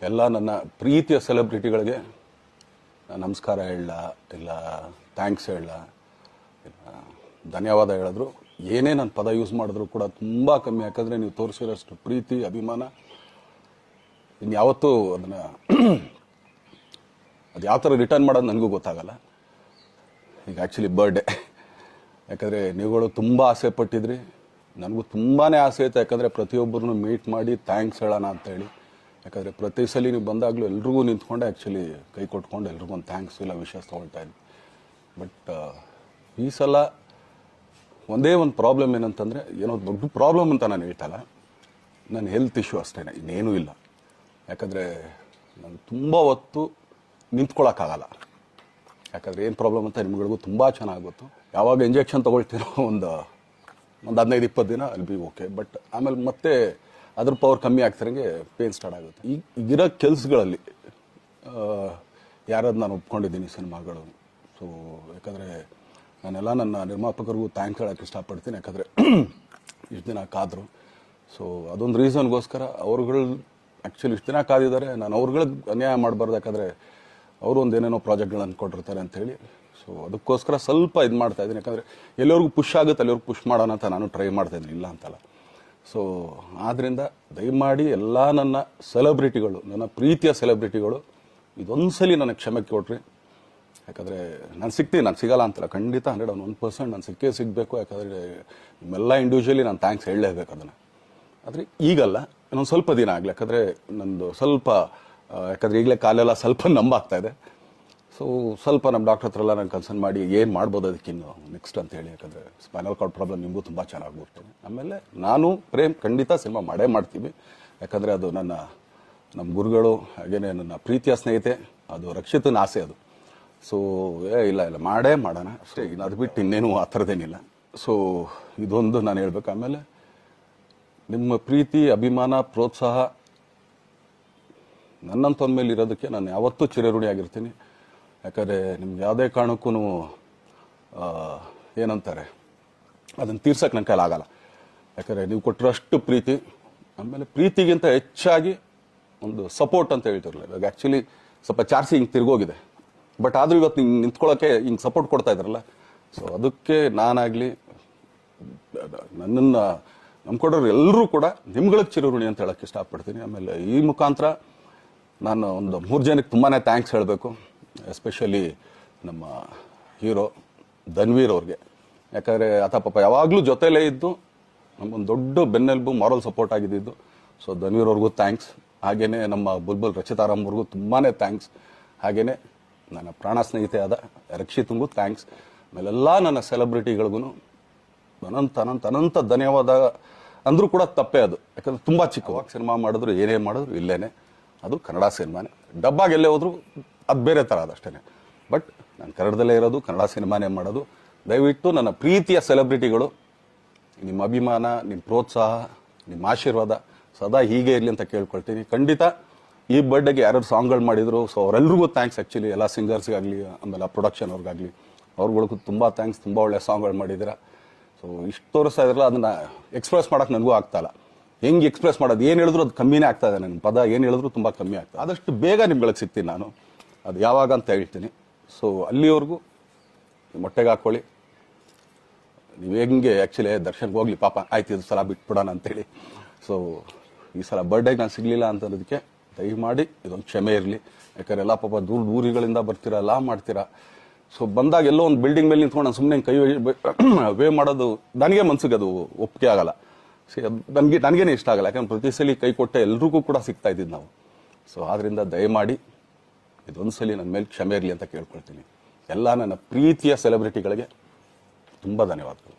ಎಲ್ಲ ನನ್ನ ಪ್ರೀತಿಯ ಸೆಲೆಬ್ರಿಟಿಗಳಿಗೆ ನಮಸ್ಕಾರ ಹೇಳ ಇಲ್ಲ ಥ್ಯಾಂಕ್ಸ್ ಹೇಳ ಇಲ್ಲ ಧನ್ಯವಾದ ಹೇಳಿದ್ರು ಏನೇ ನಾನು ಪದ ಯೂಸ್ ಮಾಡಿದ್ರು ಕೂಡ ತುಂಬ ಕಮ್ಮಿ. ಯಾಕಂದರೆ ನೀವು ತೋರಿಸಿರೋಷ್ಟು ಪ್ರೀತಿ ಅಭಿಮಾನ ಇನ್ಯಾವತ್ತೂ ಅದನ್ನು ಅದು ಯಾವ ಥರ ರಿಟರ್ನ್ ಮಾಡೋದು ನನಗೂ ಗೊತ್ತಾಗಲ್ಲ. ಈಗ ಆ್ಯಕ್ಚುಲಿ ಬರ್ಡೇ, ಯಾಕಂದರೆ ನೀವುಗಳು ತುಂಬ ಆಸೆ ಪಟ್ಟಿದ್ರಿ, ನನಗೂ ತುಂಬಾ ಆಸೆ ಇತ್ತು. ಯಾಕಂದರೆ ಪ್ರತಿಯೊಬ್ಬರನ್ನು ಮೀಟ್ ಮಾಡಿ ಥ್ಯಾಂಕ್ಸ್ ಹೇಳೋಣ ಅಂತೇಳಿ. ಯಾಕಂದರೆ ಪ್ರತಿ ಸಲ ನೀವು ಬಂದಾಗಲೂ ಎಲ್ರಿಗೂ ನಿಂತ್ಕೊಂಡೆ ಆ್ಯಕ್ಚುಲಿ ಕೈ ಕೊಟ್ಕೊಂಡು ಎಲ್ರಿಗೂ ಒಂದು ಥ್ಯಾಂಕ್ಸ್ ಇಲ್ಲ ವಿಷಸ್ ತೊಗೊಳ್ತಾ ಇದ್ವಿ. ಬಟ್ ಈ ಸಲ ಒಂದೇ ಒಂದು ಪ್ರಾಬ್ಲಮ್ ಏನಂತಂದರೆ, ಏನೋ ದೊಡ್ಡ ಪ್ರಾಬ್ಲಮ್ ಅಂತ ನಾನು ಹೇಳ್ತಲ್ಲ, ನನ್ನ ಹೆಲ್ತ್ ಇಶ್ಯೂ ಅಷ್ಟೇ, ಇನ್ನೇನೂ ಇಲ್ಲ. ಯಾಕಂದರೆ ನಾನು ತುಂಬ ಹೊತ್ತು ನಿಂತ್ಕೊಳ್ಳೋಕ್ಕಾಗಲ್ಲ. ಯಾಕಂದರೆ ಏನು ಪ್ರಾಬ್ಲಮ್ ಅಂತ ನಿಮ್ಗಳಿಗೂ ತುಂಬ ಚೆನ್ನಾಗಿ ಗೊತ್ತು. ಯಾವಾಗ ಇಂಜೆಕ್ಷನ್ ತೊಗೊಳ್ತೀನೋ ಒಂದು 15-20 ದಿನ ಅಲ್ಲಿ ಬಿ ಓಕೆ. ಬಟ್ ಆಮೇಲೆ ಮತ್ತೆ ಅದ್ರ ಪವರ್ ಕಮ್ಮಿ ಆಗ್ತಿರಂಗೆ ಪೇನ್ ಸ್ಟಾರ್ಟ್ ಆಗುತ್ತೆ. ಈಗಿರೋ ಕೆಲಸಗಳಲ್ಲಿ ಯಾರಾದ್ರು ನಾನು ಒಪ್ಕೊಂಡಿದ್ದೀನಿ ಸಿನಿಮಾಗಳು. ಸೊ ಯಾಕಂದರೆ ನಾನೆಲ್ಲ ನನ್ನ ನಿರ್ಮಾಪಕರಿಗೂ ಥ್ಯಾಂಕ್ಸ್ ಹೇಳೋಕ್ಕೆ ಇಷ್ಟಪಡ್ತೀನಿ. ಯಾಕಂದರೆ ಇಷ್ಟು ದಿನ ಕಾದರು. ಸೊ ಅದೊಂದು ರೀಸನ್ಗೋಸ್ಕರ ಅವ್ರುಗಳು ಆ್ಯಕ್ಚುಲಿ ಇಷ್ಟು ದಿನ ಕಾದಿದ್ದಾರೆ. ನಾನು ಅವ್ರುಗಳಿಗೆ ಅನ್ಯಾಯ ಮಾಡಬಾರ್ದು. ಯಾಕಂದರೆ ಅವರು ಒಂದು ಏನೇನೋ ಪ್ರಾಜೆಕ್ಟ್ಗಳನ್ನು ಕೊಟ್ಟಿರ್ತಾರೆ ಅಂಥೇಳಿ. ಸೊ ಅದಕ್ಕೋಸ್ಕರ ಸ್ವಲ್ಪ ಇದು ಮಾಡ್ತಾಯಿದ್ದೀನಿ. ಯಾಕಂದರೆ ಎಲ್ಲರಿಗೂ ಪುಷ್ ಆಗುತ್ತೆ ಅಲ್ಲಿವ್ರಿಗೆ ಪುಷ್ ಮಾಡೋಣ ಅಂತ ನಾನು ಟ್ರೈ ಮಾಡ್ತಾಯಿದ್ದೀನಿ, ಇಲ್ಲ ಅಂತಲ್ಲ. ಸೊ ಆದ್ದರಿಂದ ದಯಮಾಡಿ ಎಲ್ಲ ನನ್ನ ಸೆಲೆಬ್ರಿಟಿಗಳು, ನನ್ನ ಪ್ರೀತಿಯ ಸೆಲೆಬ್ರಿಟಿಗಳು ಇದೊಂದ್ಸಲಿ ನನಗೆ ಕ್ಷಮೆ ಕೊಡ್ರಿ. ಯಾಕಂದರೆ ನಾನು ಸಿಗ್ತೀನಿ, ನಾನು ಸಿಗಲ್ಲ ಅಂತಲ್ಲ, ಖಂಡಿತ 101% ನಾನು ಸಿಕ್ಕೇ ಸಿಗಬೇಕು. ಯಾಕಂದರೆ ನಿಮ್ಮೆಲ್ಲ ಇಂಡಿವಿಜುವಲಿ ನಾನು ಥ್ಯಾಂಕ್ಸ್ ಹೇಳಲೇಬೇಕು ಅದನ್ನು. ಆದರೆ ಈಗಲ್ಲ, ಇನ್ನೊಂದು ಸ್ವಲ್ಪ ದಿನ ಆಗಲಿ. ಯಾಕಂದರೆ ನಂದು ಸ್ವಲ್ಪ ಯಾಕಂದರೆ ಈಗಲೇ ಕಾಲೆಲ್ಲ ಸ್ವಲ್ಪ ನಂಬಾಗ್ತಾ ಇದೆ. ಸೊ ಸ್ವಲ್ಪ ನಮ್ಮ ಡಾಕ್ಟರ್ ಹತ್ರ ಎಲ್ಲ ನಾನು ಕನ್ಸರ್ನ್ ಮಾಡಿ ಏನು ಮಾಡ್ಬೋದು ಅದಕ್ಕಿನ್ನು ನೆಕ್ಸ್ಟ್ ಅಂತ ಹೇಳಿ. ಯಾಕಂದರೆ ಸ್ಪೈನಲ್ ಕಾರ್ಡ್ ಪ್ರಾಬ್ಲಮ್ ನಿಮಗೂ ತುಂಬ ಚೆನ್ನಾಗಿ ಗೊತ್ತು. ಆಮೇಲೆ ನಾನು ಪ್ರೇಮ್ ಖಂಡಿತ ಸಿನಿಮಾ ಮಾಡೇ ಮಾಡ್ತೀವಿ. ಯಾಕಂದರೆ ಅದು ನಮ್ಮ ಗುರುಗಳು, ಹಾಗೇನೆ ನನ್ನ ಪ್ರೀತಿಯ ಸ್ನೇಹಿತೆ, ಅದು ರಕ್ಷಿತನ ಆಸೆ ಅದು. ಸೊ ಇಲ್ಲ ಮಾಡೇ ಮಾಡೋಣ ಅಷ್ಟೇ. ಇನ್ನು ಅದು ಬಿಟ್ಟು ಇನ್ನೇನು ಆ ಥರದ್ದೇನಿಲ್ಲ. ಸೊ ಇದೊಂದು ನಾನು ಹೇಳ್ಬೇಕು. ಆಮೇಲೆ ನಿಮ್ಮ ಪ್ರೀತಿ, ಅಭಿಮಾನ, ಪ್ರೋತ್ಸಾಹ ನನ್ನಂತಂದ ಮೇಲೆ ಇರೋದಕ್ಕೆ ನಾನು ಯಾವತ್ತೂ ಚಿರಋಣಿಯಾಗಿರ್ತೀನಿ. ಯಾಕಂದರೆ ನಿಮ್ಗೆ ಯಾವುದೇ ಕಾರಣಕ್ಕೂ ಏನಂತಾರೆ ಅದನ್ನು ತೀರ್ಸೋಕ್ಕೆ ನನ್ನ ಕೈಲಾಗಲ್ಲ. ಯಾಕಂದರೆ ನೀವು ಕೊಟ್ಟಿರೋಷ್ಟು ಪ್ರೀತಿ, ಆಮೇಲೆ ಪ್ರೀತಿಗಿಂತ ಹೆಚ್ಚಾಗಿ ಒಂದು ಸಪೋರ್ಟ್ ಅಂತ ಹೇಳ್ತಿರಲ್ಲ. ಇವಾಗ ಆ್ಯಕ್ಚುಲಿ ಸ್ವಲ್ಪ ಚಾರ್ಜಿ ಹಿಂಗೆ ತಿರ್ಗೋಗಿದೆ. ಬಟ್ ಆದರೂ ಇವತ್ತು ಹಿಂಗೆ ನಿಂತ್ಕೊಳ್ಳೋಕ್ಕೆ ಹಿಂಗೆ ಸಪೋರ್ಟ್ ಕೊಡ್ತಾ ಇದ್ದಾರಲ್ಲ. ಸೊ ಅದಕ್ಕೆ ನಾನಾಗಲಿ ನನ್ನನ್ನು ನಂಬ್ಕೊಡೋರು ಎಲ್ಲರೂ ಕೂಡ ನಿಮ್ಗಳಿಗೆ ಚಿರಋಣಿ ಅಂತ ಹೇಳೋಕ್ಕೆ ಇಷ್ಟಪಡ್ತೀನಿ. ಆಮೇಲೆ ಈ ಮುಖಾಂತರ ನಾನು ಒಂದು 3 ಜನಕ್ಕೆ ತುಂಬಾ ಥ್ಯಾಂಕ್ಸ್ ಹೇಳಬೇಕು. ಎಸ್ಪೆಷಲಿ ನಮ್ಮ ಹೀರೋ ಧನ್ವೀರ್ ಅವ್ರಿಗೆ. ಯಾಕಂದರೆ ಆತ ಪಾಪ ಯಾವಾಗಲೂ ಜೊತೆಲೇ ಇದ್ದು ನಮಗೊಂದು ದೊಡ್ಡ ಬೆನ್ನೆಲುಬು, ಮಾರಲ್ ಸಪೋರ್ಟ್ ಆಗಿದ್ದು. ಸೊ ಧನ್ವೀರ್ ಅವ್ರಿಗೂ ಥ್ಯಾಂಕ್ಸ್. ಹಾಗೆಯೇ ನಮ್ಮ ಬುಲ್ಬುಲ್ ರಚಿತಾರಾಮ್ ಅವ್ರಿಗೂ ತುಂಬಾ ಥ್ಯಾಂಕ್ಸ್. ಹಾಗೆಯೇ ನನ್ನ ಪ್ರಾಣ ಸ್ನೇಹಿತೆ ಆದ ರಕ್ಷಿತಂಗೂ ಥ್ಯಾಂಕ್ಸ್. ಆಮೇಲೆಲ್ಲ ನನ್ನ ಸೆಲೆಬ್ರಿಟಿಗಳಿಗೂ ಅನಂತ ಧನ್ಯವಾದ ಅಂದರೂ ಕೂಡ ತಪ್ಪೇ ಅದು. ಯಾಕಂದರೆ ತುಂಬ ಚಿಕ್ಕವಾಗ ಸಿನಿಮಾ ಮಾಡಿದ್ರು, ಏನೇ ಮಾಡಿದ್ರು ಇಲ್ಲೇನೆ, ಅದು ಕನ್ನಡ ಸಿನಿಮಾನೇ. ಡಬ್ಬಾಗಿ ಎಲ್ಲೇ ಹೋದ್ರು ಅದು ಬೇರೆ ಥರ ಅದಷ್ಟೇ. ಬಟ್ ನಾನು ಕನ್ನಡದಲ್ಲೇ ಇರೋದು, ಕನ್ನಡ ಸಿನಿಮಾನೇ ಮಾಡೋದು. ದಯವಿಟ್ಟು ನನ್ನ ಪ್ರೀತಿಯ ಸೆಲೆಬ್ರಿಟಿಗಳು, ನಿಮ್ಮ ಅಭಿಮಾನ, ನಿಮ್ಮ ಪ್ರೋತ್ಸಾಹ, ನಿಮ್ಮ ಆಶೀರ್ವಾದ ಸದಾ ಹೀಗೆ ಇರಲಿ ಅಂತ ಕೇಳ್ಕೊಳ್ತೀನಿ. ಖಂಡಿತ ಈ ಬರ್ಡೇಗೆ ಯಾರ್ಯಾರು ಸಾಂಗ್ಗಳು ಮಾಡಿದ್ರು, ಸೊ ಅವರೆಲ್ರಿಗೂ ಥ್ಯಾಂಕ್ಸ್. ಆ್ಯಕ್ಚುಲಿ ಎಲ್ಲ ಸಿಂಗರ್ಸ್ಗಾಗಲಿ, ಆಮೇಲೆ ಪ್ರೊಡಕ್ಷನ್ ಅವ್ರಿಗಾಗಲಿ, ಅವ್ರುಗಳಿಗೂ ತುಂಬ ಥ್ಯಾಂಕ್ಸ್. ತುಂಬ ಒಳ್ಳೆ ಸಾಂಗ್ಗಳು ಮಾಡಿದ್ದೀರಾ. ಸೊ ಇಷ್ಟು ತೋರಿಸ್ತಾ ಇದ್ರಲ್ಲ, ಅದನ್ನು ಎಕ್ಸ್ಪ್ರೆಸ್ ಮಾಡೋಕ್ಕೆ ನನಗೂ ಆಗ್ತಾಯಿಲ್ಲ. ಹೆಂಗೆ ಎಕ್ಸ್ಪ್ರೆಸ್ ಮಾಡೋದು, ಏನು ಹೇಳಿದ್ರು ಅದು ಕಮ್ಮಿನೇ ಆಗ್ತಾ ಇದೆ. ನನ್ನ ಪದ ಏನು ಹೇಳಿದ್ರು ತುಂಬ ಕಮ್ಮಿ ಆಗ್ತದೆ. ಆದಷ್ಟು ಬೇಗ ನಿಮ್ಗಳಿಗೆ ಸಿಗ್ತೀನಿ ನಾನು, ಅದು ಯಾವಾಗ ಅಂತ ಹೇಳ್ತೀನಿ. ಸೊ ಅಲ್ಲಿವರೆಗೂ ಮೊಟ್ಟೆಗೆ ಹಾಕ್ಕೊಳ್ಳಿ. ನೀವು ಹೆಂಗೆ ಆ್ಯಕ್ಚುಲಿ ದರ್ಶನ್ಗೆ ಹೋಗ್ಲಿ ಪಾಪ, ಆಯ್ತು ಇದು ಸಲ ಬಿಟ್ಬಿಡೋಣ ಅಂತೇಳಿ. ಸೊ ಈ ಸಲ ಬರ್ಡೇಗೆ ನಾನು ಸಿಗಲಿಲ್ಲ ಅಂತಂದಕ್ಕೆ ದಯಮಾಡಿ ಇದೊಂದು ಕ್ಷಮೆ ಇರಲಿ. ಯಾಕಂದರೆ ಎಲ್ಲ ಪಾಪ ದೂರಗಳಿಂದ ಬರ್ತೀರಾ, ಎಲ್ಲ ಮಾಡ್ತೀರಾ. ಸೊ ಬಂದಾಗ ಎಲ್ಲೋ ಒಂದು ಬಿಲ್ಡಿಂಗ್ ಮೇಲೆ ನಿಂತ್ಕೊಂಡು ನಾನು ಸುಮ್ಮನೆ ಕೈ ವೇ ಮಾಡೋದು ನನಗೆ ಮನ್ಸಿಗೆ ಅದು ಒಪ್ಪಿಗೆ ಆಗಲ್ಲ. ನನಗೇನೆ ಇಷ್ಟ ಆಗಲ್ಲ. ಯಾಕಂದ್ರೆ ಪ್ರತಿ ಸಲ ಕೈ ಕೊಟ್ಟೆ ಎಲ್ರಿಗೂ ಕೂಡ ಸಿಗ್ತಾ ಇದ್ದಿದ್ದು ನಾವು. ಸೊ ಆದ್ದರಿಂದ ದಯಮಾಡಿ ಇದೊಂದ್ಸಲಿ ನನ್ನ ಮೇಲೆ ಕ್ಷಮೆ ಇರಲಿ ಅಂತ ಕೇಳ್ಕೊಳ್ತೀನಿ. ಎಲ್ಲ ನನ್ನ ಪ್ರೀತಿಯ ಸೆಲೆಬ್ರಿಟಿಗಳಿಗೆ ತುಂಬ ಧನ್ಯವಾದಗಳು.